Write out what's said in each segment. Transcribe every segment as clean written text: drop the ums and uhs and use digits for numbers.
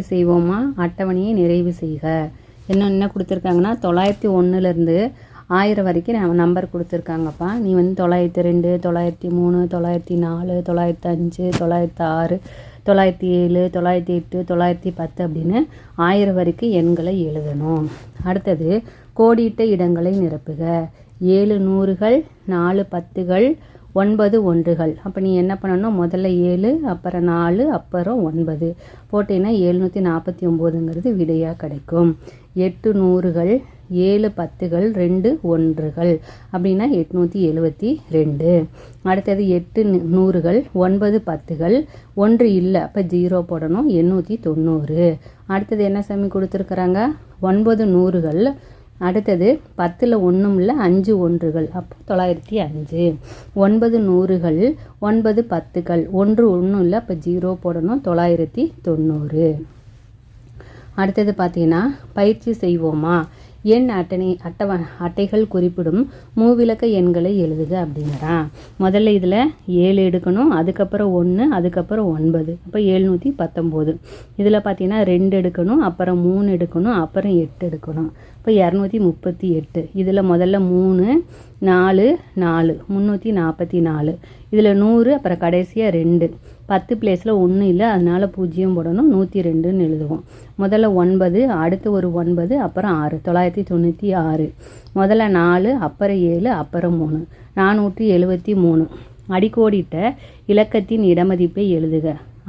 செய்வோமா? அட்டவணையை நிறைவு செய்க. என்ன கொடுத்துருக்காங்கன்னா 901லேருந்து 1000 வரைக்கும் நம்பர் கொடுத்துருக்காங்கப்பா. நீ வந்து 902, 903, 904, 905, 906, 907, 908, 910 அப்படின்னு 1000 வரைக்கும் எண்களை எழுதணும். அடுத்தது கோடிட்ட இடங்களை நிரப்புக. 7 நூறுகள், 4 பத்துகள், 9 ஒன்றுகள். அப்போ நீ என்ன பண்ணணும்? முதல்ல 7, அப்புறம் 4, அப்புறம் 9 போட்டீங்கன்னா 749ங்கிறது விடையாக கிடைக்கும். 8 நூறுகள், 7 பத்துகள், 2 ஒன்றுகள் அப்படின்னா 872. அடுத்தது 8 நூறுகள், 9 பத்துகள், 1 இல்லை, அப்போ 0 போடணும், 890. அடுத்தது என்ன சாமி கொடுத்துருக்குறாங்க? 9 நூறுகள், அடுத்தது 10ல் ஒன்றும் இல்லை, 5 ஒன்றுகள், அப்போ 905. 9 நூறுகள், 9 பத்துகள், 1 ஒன்றும் இல்லை, அப்போ 0 போடணும், 990. அடுத்தது பார்த்தீங்கன்னா பயிற்சி செய்வோமா? எண் அட்டைகள் குறிப்பிடும் மூவிலக்க எண்களை எழுதுக அப்படிங்கிறான். முதல்ல இதில் 7 எடுக்கணும், அதுக்கப்புறம் 1, அதுக்கப்புறம் 9, அப்போ 719. இதில் பார்த்தீங்கன்னா 2 எடுக்கணும், அப்புறம் 3 எடுக்கணும், அப்புறம் 8 எடுக்கணும், இப்போ 238. இதில் முதல்ல 3, 4, 4, 344. இதில் 100, அப்புறம் கடைசியாக 2. 10 பிளேஸில் 1 இல்லை, அதனால் 0 போடணும், 102ன்னு எழுதுவோம். முதல்ல 9, அடுத்து ஒரு 9, அப்புறம் 6, 996. முதல்ல 4, அப்புறம் 7, அப்புறம் 3, 473. அடிக்கோடிட்ட இலக்கத்தின் இடமதிப்பை எழுதுக.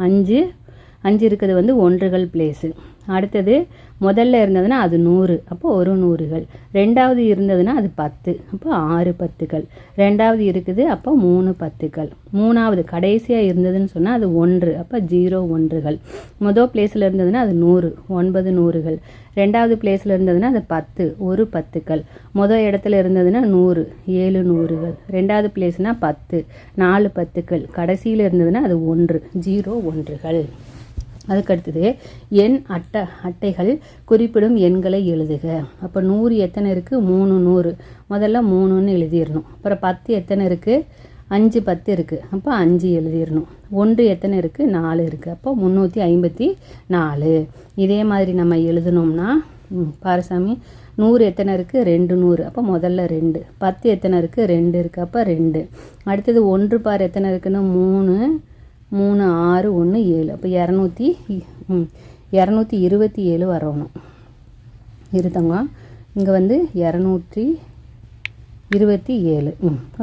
5 இருக்கிறது வந்து ஒன்றுகள் பிளேஸு. அடுத்தது முதல்ல இருந்ததுன்னா அது 100, அப்போ 1 நூறுகள். ரெண்டாவது இருந்ததுன்னா அது 10, அப்போ 6 பத்துக்கள். ரெண்டாவது இருக்குது, அப்போ 3 பத்துக்கள். மூணாவது கடைசியாக இருந்ததுன்னு சொன்னால் அது 1, அப்போ 0 ஒன்றுகள். முதல் பிளேஸில் இருந்ததுன்னா அது 100, 9 நூறுகள். ரெண்டாவது பிளேஸில் இருந்ததுன்னா அது 10, 1 பத்துக்கள். முதல் இடத்துல இருந்ததுன்னா 100, 7 நூறுகள். ரெண்டாவது பிளேஸ்னால் 10, 4 பத்துக்கள். கடைசியில் இருந்ததுன்னா அது 1, 0 ஒன்றுகள். அதுக்கடுத்தது எண் அட்டைகள் குறிப்பிடும் எண்களை எழுதுக. அப்போ 100 எத்தனை இருக்குது? 3 100. முதல்ல 3ன்னு எழுதிடணும். அப்புறம் 10 எத்தனை இருக்குது? 5 10 இருக்குது, அப்போ 5 எழுதிடணும். 1 எத்தனை இருக்குது? 4 இருக்குது, அப்போ 354. இதே மாதிரி நம்ம எழுதணும்னா பாரசாமி 100 எத்தனை இருக்குது? 2 100, அப்போ முதல்ல 2. 10 எத்தனை இருக்குது? 2 இருக்குது, அப்போ 2. அடுத்தது 1 பார் எத்தனை இருக்குன்னு? 3 3 6 1 7, அப்போ 227 வரணும். இருத்தங்க இங்கே வந்து 227.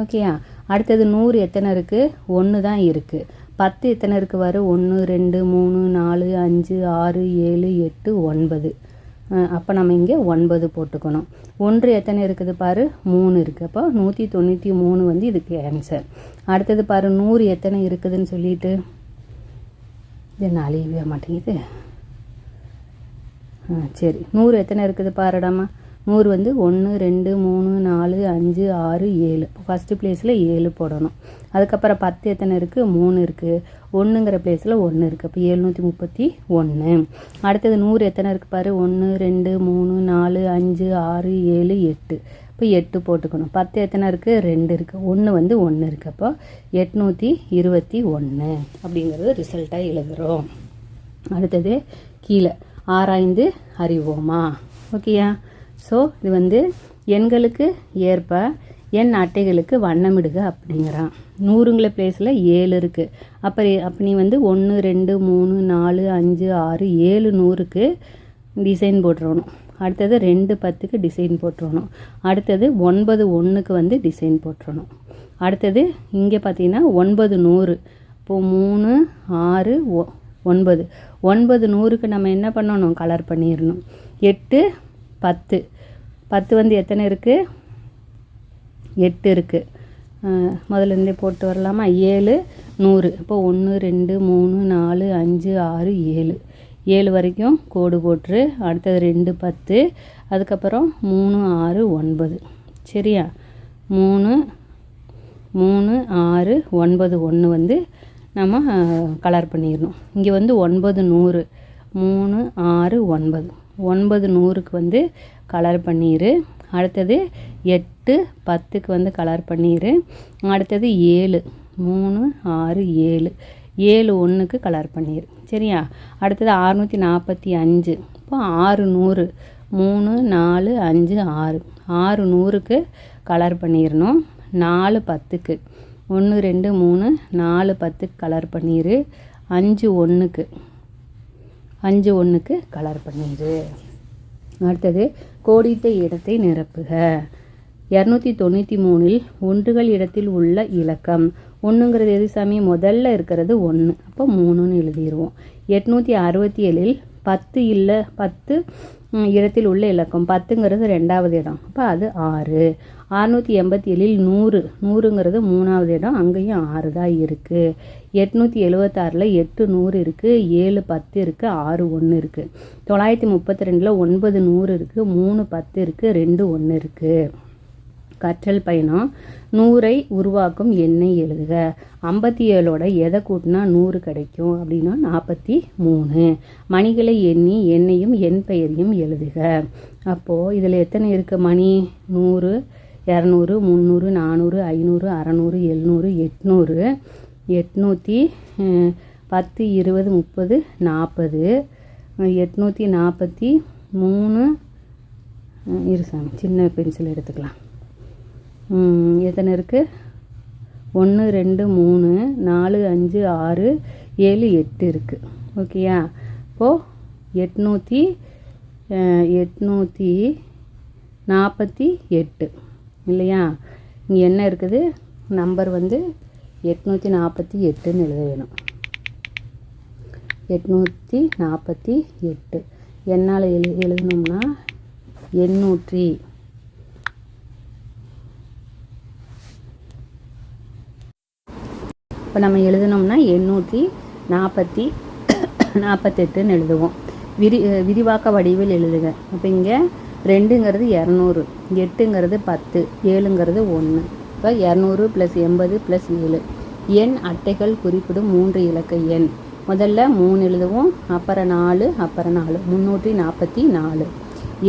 ஓகேயா? அடுத்தது 100 எத்தனை இருக்குது? 1 தான் இருக்குது. 10 எத்தனை இருக்குது? வரும் 1 2 3 4 5 6 7 8 9, அப்போ நம்ம இங்கே 9 போட்டுக்கணும். 1 எத்தனை இருக்குது பாரு? 3 இருக்குது, அப்போ 193 வந்து இதுக்கு ஆன்சர். அடுத்தது பாரு 100 எத்தனை இருக்குதுன்னு சொல்லிட்டு இது என்ன அழியவே மாட்டேங்குது. சரி, 100 எத்தனை இருக்குது பாருடாமா? 100 வந்து 1 2 3 4 5 6 7, ஃபஸ்ட்டு பிளேஸில் 7 போடணும். அதுக்கப்புறம் 10 எத்தனை இருக்குது? 3 இருக்குது. 1ங்கிற பிளேஸில் 1 இருக்குது, அப்போ 731. அடுத்தது 100 எத்தனை இருக்குது பாரு? 1 2 3 4 5 6 7 8, இப்போ 8 போட்டுக்கணும். 10 எத்தனை இருக்குது? 2 இருக்குது. 1 வந்து 1 இருக்குது, அப்போ 821 அப்படிங்கிறது ரிசல்ட்டாக எழுதுகிறோம். அடுத்தது கீழே ஆராய்ந்து அறிவோமா? ஓகேயா? ஸோ இது வந்து எண்களுக்கு ஏற்ப எண் அட்டைகளுக்கு வண்ணமிடுக அப்படிங்கிறான். 100ங்கிற பிளேஸில் 7 இருக்குது. அப்போ நீ வந்து 1 2 3 4 5 6 7 100க்கு டிசைன் போட்டுருணும். அடுத்தது 2 10க்கு டிசைன் போட்டுருணும். அடுத்தது 9 1க்கு வந்து டிசைன் போட்டுருணும். அடுத்தது இங்கே பார்த்தீங்கன்னா 9 100, இப்போது 3 6 9, 9 100க்கு நம்ம என்ன பண்ணணும்? கலர் பண்ணிடணும். 8 10, 10 வந்து எத்தனை இருக்குது? 8 இருக்குது. முதல்ல இருந்தே போட்டு வரலாமா? 7 100, இப்போ 1 2 3 4 5 6 7, 7 வரைக்கும் கோடு போட்டுரு. அடுத்தது 2 10, அதுக்கப்புறம் 3 6 9. சரியா? 3 3 6 9 1 வந்து நம்ம கலர் பண்ணிடணும். இங்கே வந்து 9 100, 3 6 9, 9 100க்கு வந்து கலர் பண்ணிடு. அடுத்தது 8 10க்கு வந்து கலர் பண்ணிடு. அடுத்தது 7 3 6 7, 7 1க்கு கலர் பண்ணிடு. சரியா? அடுத்தது 645. இப்போ 600 3 4 5 6 600க்கு கலர் பண்ணிடணும். 4 10க்கு 1 2 3 4 10க்கு கலர் பண்ணிடு. 5 1க்கு கலர் பண்ணிடு. அடுத்தது கோடிட்ட இடத்தை நிரப்புக. 293ல் ஒன்றுகள் இடத்தில் உள்ள இலக்கம். 1ங்கிறது எது சாமி? முதல்ல இருக்கிறது 1. அப்போ 3ன்னு எழுதிடுவோம். 867ல் 10 இல்லை, 10 இடத்தில் உள்ள இலக்கம். 10ங்கிறது 2வது இடம். அப்போ அது 6. 687ல் 100ங்கிறது 3வது இடம். அங்கேயும் 6 தான் இருக்குது. 876ல் 8 100 இருக்குது, 7 10 இருக்குது, 6 1 இருக்குது. 932ல் 9 100 இருக்குது, 3 10 இருக்குது, 2 1 இருக்குது. கற்றல் பயணம். 100ஐ உருவாக்கும் எண்ணை எழுதுக. 57ஓட எதை கூட்டினா 100 கிடைக்கும் அப்படின்னா 43. மணிகளை எண்ணி எண்ணையும் எண் பெயரையும் எழுதுக. அப்போது இதில் எத்தனை இருக்குது மணி? 100 200 300 400 500 600 700 800 810 20 30 40 843. இருசாமி சின்ன பென்சில் எடுத்துக்கலாம். எத்தனை இருக்குது? 1 2 3 4 5 6 7 8 இருக்குது. ஓகேயா? இப்போது 848 இல்லையா? இங்கே என்ன இருக்குது? நம்பர் வந்து 848ன்னு எழுத வேணும். 848 என்னால் எழுதணும்னா 800. இப்போ நம்ம எழுதணும்னா 848ன்னு எழுதுவோம். விரிவாக்க வடிவில் எழுதுக. இப்போ இங்கே 2ங்கிறது 200, 8ங்கிறது 10, 7ங்கிறது 1. இப்போ 200 + 80 + 7. எண் அட்டைகள் குறிப்பிடும் 3 இலக்க எண். முதல்ல 3 எழுதுவோம், அப்புறம் 4, அப்புறம் 4. 344.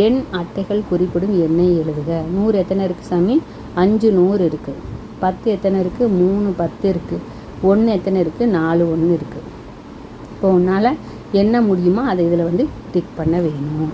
எண் அட்டைகள் குறிப்பிடும் எண்ணை எழுதுக. 100 எத்தனை இருக்குது சாமி? 5 100 இருக்குது. 10 எத்தனை இருக்குது? 3 10 இருக்குது. 1 எத்தனை இருக்குது? 4 1 இருக்குது. இப்போ உன்னால் என்ன முடியுமோ அதை இதில் வந்து டிக் பண்ண வேணும்.